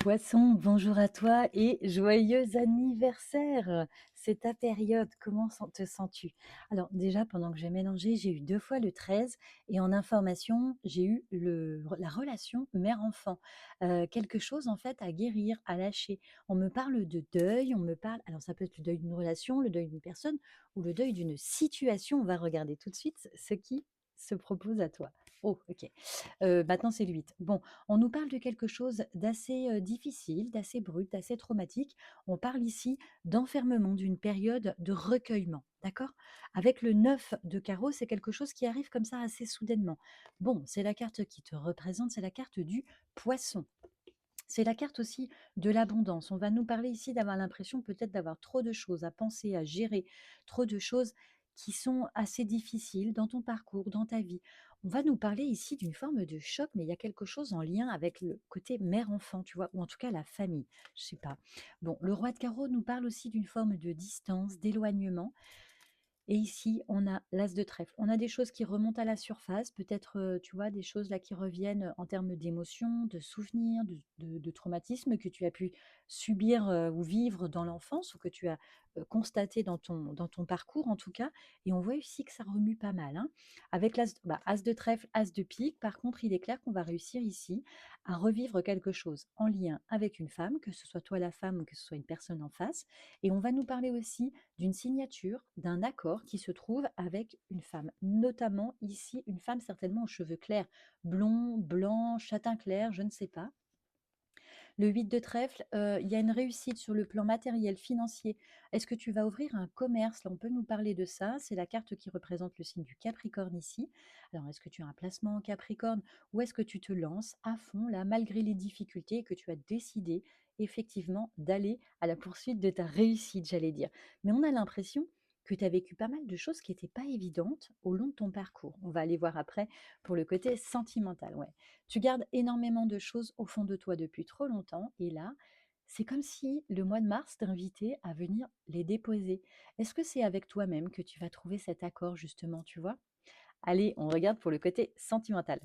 Poisson, bonjour à toi et joyeux anniversaire! C'est ta période, comment te sens-tu? Alors déjà, pendant que j'ai mélangé, j'ai eu 2 fois le 13 et en information, j'ai eu la relation mère-enfant. Quelque chose en fait à guérir, à lâcher. On me parle de deuil, on me parle alors ça peut être le deuil d'une relation, le deuil d'une personne ou le deuil d'une situation. On va regarder tout de suite ce qui se propose à toi. Oh, OK. Maintenant c'est le 8. Bon, on nous parle de quelque chose d'assez, difficile, d'assez brut, d'assez traumatique. On parle ici d'enfermement, d'une période de recueillement, d'accord? Avec le 9 de carreau, c'est quelque chose qui arrive comme ça assez soudainement. Bon, c'est la carte qui te représente, c'est la carte du poisson. C'est la carte aussi de l'abondance. On va nous parler ici d'avoir l'impression peut-être d'avoir trop de choses à penser, à gérer, trop de choses qui sont assez difficiles dans ton parcours, dans ta vie. On va nous parler ici d'une forme de choc, mais il y a quelque chose en lien avec le côté mère-enfant, tu vois, ou en tout cas la famille. Je sais pas. Bon, le roi de carreau nous parle aussi d'une forme de distance, d'éloignement. Et ici, on a l'as de trèfle. On a des choses qui remontent à la surface, peut-être, tu vois, des choses là qui reviennent en termes d'émotions, de souvenirs, de traumatismes que tu as pu subir, ou vivre dans l'enfance ou que tu as, constaté dans ton parcours en tout cas. Et on voit ici que ça remue pas mal, hein. Avec as de trèfle, as de pique, par contre, il est clair qu'on va réussir ici à revivre quelque chose en lien avec une femme, que ce soit toi la femme ou que ce soit une personne en face. Et on va nous parler aussi d'une signature, d'un accord qui se trouve avec une femme. Notamment ici, une femme certainement aux cheveux clairs, blond, blanc, châtain clair, je ne sais pas. Le 8 de trèfle, il y a une réussite sur le plan matériel, financier. Est-ce que tu vas ouvrir un commerce? Là, on peut nous parler de ça. C'est la carte qui représente le signe du Capricorne ici. Alors, est-ce que tu as un placement en Capricorne ou est-ce que tu te lances à fond là, malgré les difficultés, et que tu as décidé effectivement d'aller à la poursuite de ta réussite, j'allais dire. Mais on a l'impression que tu as vécu pas mal de choses qui n'étaient pas évidentes au long de ton parcours. On va aller voir après pour le côté sentimental. Ouais. Tu gardes énormément de choses au fond de toi depuis trop longtemps et là, c'est comme si le mois de mars t'invitait à venir les déposer. Est-ce que c'est avec toi-même que tu vas trouver cet accord justement, tu vois? Allez, on regarde pour le côté sentimental.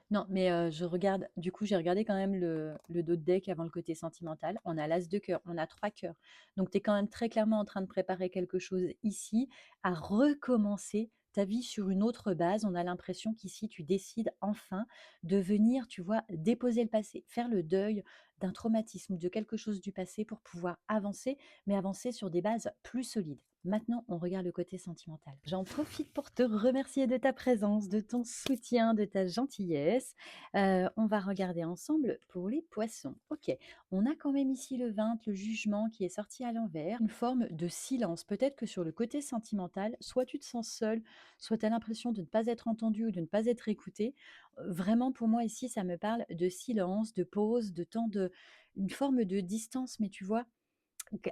Non, mais je regarde du coup, j'ai regardé quand même le dos de deck avant le côté sentimental. On a l'as de cœur, on a 3 cœurs. Donc tu es quand même très clairement en train de préparer quelque chose ici, à recommencer ta vie sur une autre base. On a l'impression qu'ici, tu décides enfin de venir, tu vois, déposer le passé, faire le deuil d'un traumatisme ou de quelque chose du passé pour pouvoir avancer, mais avancer sur des bases plus solides. Maintenant, on regarde le côté sentimental. J'en profite pour te remercier de ta présence, de ton soutien, de ta gentillesse. On va regarder ensemble pour les poissons. OK, on a quand même ici le 20, le jugement qui est sorti à l'envers, une forme de silence. Peut-être que sur le côté sentimental, soit tu te sens seul, soit tu as l'impression de ne pas être entendu ou de ne pas être écouté. Vraiment, pour moi, ici, ça me parle de silence, de pause, de temps de une forme de distance, mais tu vois,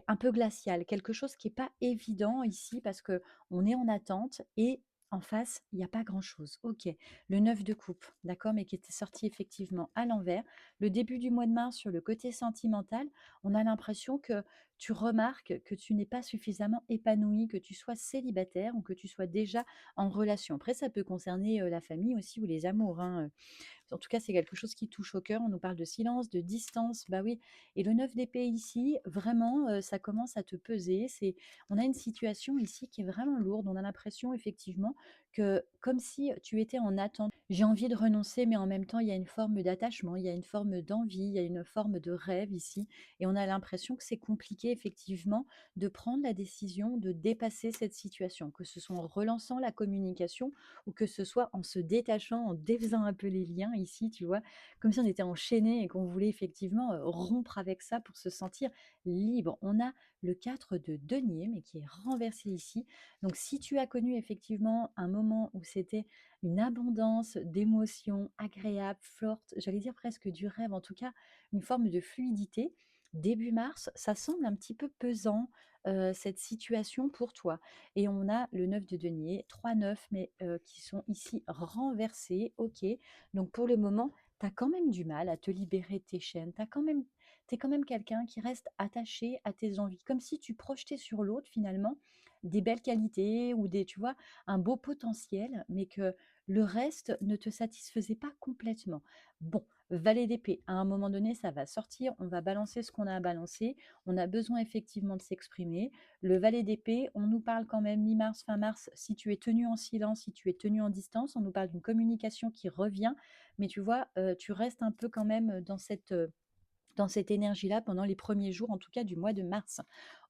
un peu glacial, quelque chose qui est pas évident ici parce que on est en attente et en face, il y a pas grand-chose. OK. Le 9 de coupe, d'accord, mais qui était sorti effectivement à l'envers. Le début du mois de mars sur le côté sentimental, on a l'impression que tu remarques que tu n'es pas suffisamment épanoui, que tu sois célibataire ou que tu sois déjà en relation. Après ça peut concerner, la famille aussi ou les amours, hein, en tout cas, c'est quelque chose qui touche au cœur. On nous parle de silence, de distance, bah oui. Et le 9 d'épée ici, vraiment, ça commence à te peser. On a une situation ici qui est vraiment lourde. On a l'impression effectivement que comme si tu étais en attente. J'ai envie de renoncer, mais en même temps, il y a une forme d'attachement, il y a une forme d'envie, il y a une forme de rêve ici. Et on a l'impression que c'est compliqué effectivement de prendre la décision de dépasser cette situation, que ce soit en relançant la communication ou que ce soit en se détachant, en défaisant un peu les liens ici, tu vois? Comme si on était enchaînés et qu'on voulait effectivement, rompre avec ça pour se sentir libre. On a le 4 de denier, mais qui est renversé ici. Donc si tu as connu effectivement un moment où c'était une abondance d'émotions agréables, fortes, j'allais dire presque du rêve, en tout cas une forme de fluidité, début mars, ça semble un petit peu pesant, cette situation pour toi. Et on a le 9 de denier, 3 neufs, mais qui sont ici renversés. OK, donc pour le moment, tu as quand même du mal à te libérer de tes chaînes. Tu es quand même quelqu'un qui reste attaché à tes envies, comme si tu projetais sur l'autre finalement des belles qualités ou tu vois, un beau potentiel, mais que le reste ne te satisfaisait pas complètement. Bon, Valet d'épée, à un moment donné, ça va sortir, on va balancer ce qu'on a à balancer. On a besoin effectivement de s'exprimer. Le valet d'épée, on nous parle quand même mi-mars, fin mars, si tu es tenu en silence, si tu es tenu en distance, on nous parle d'une communication qui revient, mais tu vois, tu restes un peu quand même dans cette énergie-là pendant les premiers jours, en tout cas du mois de mars.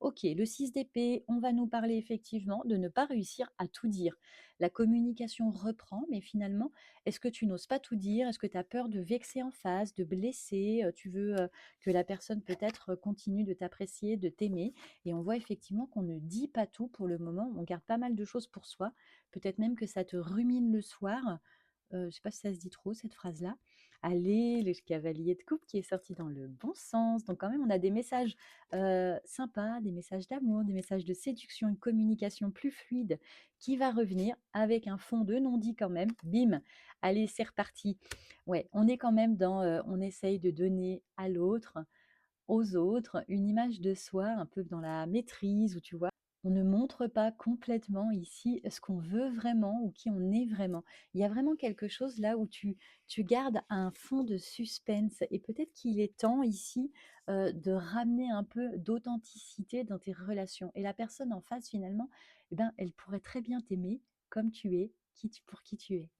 Ok, le 6 d'épée, on va nous parler effectivement de ne pas réussir à tout dire. La communication reprend, mais finalement, est-ce que tu n'oses pas tout dire? Est-ce que tu as peur de vexer en face, de blesser? Tu veux que la personne peut-être continue de t'apprécier, de t'aimer. Et on voit effectivement qu'on ne dit pas tout pour le moment. On garde pas mal de choses pour soi. Peut-être même que ça te rumine le soir. Je ne sais pas si ça se dit trop cette phrase-là. Allez, le cavalier de coupe qui est sorti dans le bon sens. Donc quand même, on a des messages sympas, des messages d'amour, des messages de séduction, une communication plus fluide qui va revenir avec un fond de non-dit quand même. Bim, allez, c'est reparti. Ouais, on est quand même dans, on essaye de donner à l'autre, aux autres, une image de soi un peu dans la maîtrise, où tu vois, on ne montre pas complètement ici ce qu'on veut vraiment ou qui on est vraiment. Il y a vraiment quelque chose là où tu gardes un fond de suspense et peut-être qu'il est temps ici de ramener un peu d'authenticité dans tes relations. Et la personne en face, finalement, eh ben, elle pourrait très bien t'aimer comme tu es, pour qui tu es.